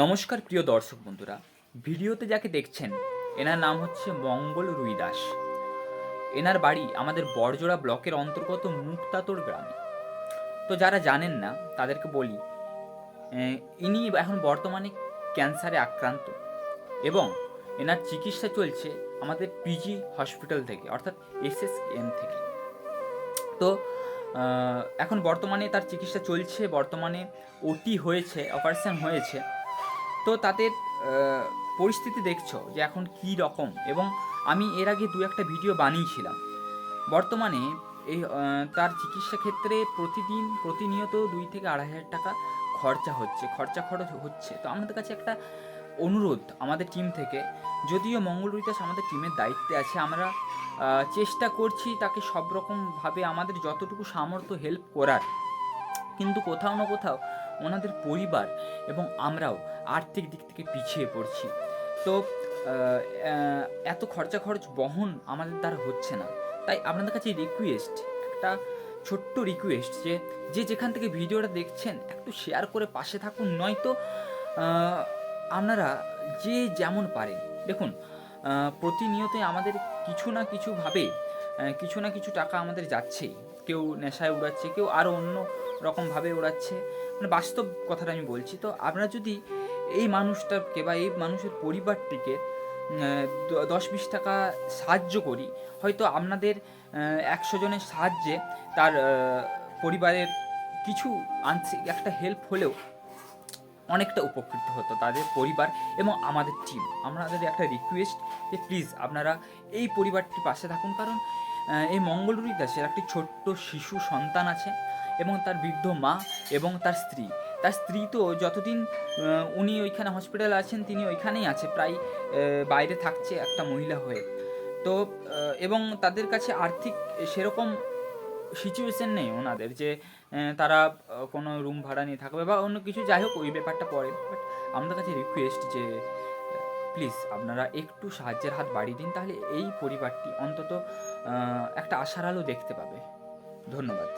নমস্কার প্রিয় দর্শক বন্ধুরা, ভিডিওতে যাকে দেখছেন এনার নাম হচ্ছে মঙ্গল রুই দাস। এনার বাড়ি আমাদের বড়জোড়া ব্লকের অন্তর্গত মুক্তাতোড় গ্রামে। তো যারা জানেন না তাদেরকে বলি, ইনি এখন বর্তমানে ক্যান্সারে আক্রান্ত এবং এনার চিকিৎসা চলছে আমাদের পিজি হসপিটাল থেকে, অর্থাৎ এসএসকেএম থেকে। তো এখন বর্তমানে তার চিকিৎসা চলছে, বর্তমানে ওটি হয়েছে, অপারেশন হয়েছে। তো তাদের পরিস্থিতি দেখছো যে এখন কী রকম, এবং আমি এর আগে দু একটা ভিডিও বানিয়েছিলাম। বর্তমানে এই তার চিকিৎসা ক্ষেত্রে প্রতিনিয়ত 2 থেকে 2.5 টাকা খরচ হচ্ছে। তো আমাদের কাছে একটা অনুরোধ আমাদের টিম থেকে, যদিও মঙ্গল রুই দাস আমাদের টিমের দায়িত্বে আছে, আমরা চেষ্টা করছি তাকে সব রকমভাবে আমাদের যতটুকু সামর্থ্য হেল্প করার, কিন্তু কোথাও না কোথাও ওনাদের পরিবার এবং আমরাও আর্থিক দিক থেকে পিছিয়ে পড়ছি। তো এত খরচ বহন আমাদের দ্বারা হচ্ছে না। তাই আপনাদের কাছে রিকোয়েস্ট, একটা ছোট্ট রিকোয়েস্ট, যে যেখান থেকে ভিডিওটা দেখছেন একটু শেয়ার করে পাশে থাকুন। নয়তো আপনারা যে যেমন পারেন, দেখুন প্রতিনিয়তই আমাদের কিছু না কিছুভাবে কিছু না কিছু টাকা আমাদের যাচ্ছেই। কেউ নেশায় উড়াচ্ছে, কেউ আরও অন্য রকমভাবে উড়াচ্ছে, মানে বাস্তব কথাটা আমি বলছি। তো আমরা যদি এই মানুষটাকে বা এই মানুষের পরিবারটিকে 10-20 টাকা সাহায্য করি, হয়তো আপনাদের 100 জনের সাহায্যে তার পরিবারের কিছু আংশিক একটা হেল্প হলেও অনেকটা উপকৃত হতো তাদের পরিবার এবং আমাদের টিম। আমাদের একটা রিকোয়েস্ট যে প্লিজ আপনারা এই পরিবারটির পাশে থাকুন, কারণ এই মঙ্গল রুই দাসের একটি ছোট্ট শিশু সন্তান আছে এবং তার বৃদ্ধ মা এবং তার স্ত্রী তো যতদিন উনি ওইখানে হসপিটালে আছেন তিনি ওইখানেই আছে, প্রায় বাইরে থাকছে একটা মহিলা হয়ে। তো এবং তাদের কাছে আর্থিক সেরকম সিচুয়েশন নেই ওনাদের যে তারা কোনো রুম ভাড়া নিয়ে থাকবে বা অন্য কিছু, যাই হোক ওই ব্যাপারটা পরে। বাট আমাদের কাছে রিকোয়েস্ট যে প্লিজ আপনারা একটু সাহায্যের হাত বাড়িয়ে দিন, তাহলে এই পরিবারটি অন্তত একটা আশার আলো দেখতে পাবে। ধন্যবাদ।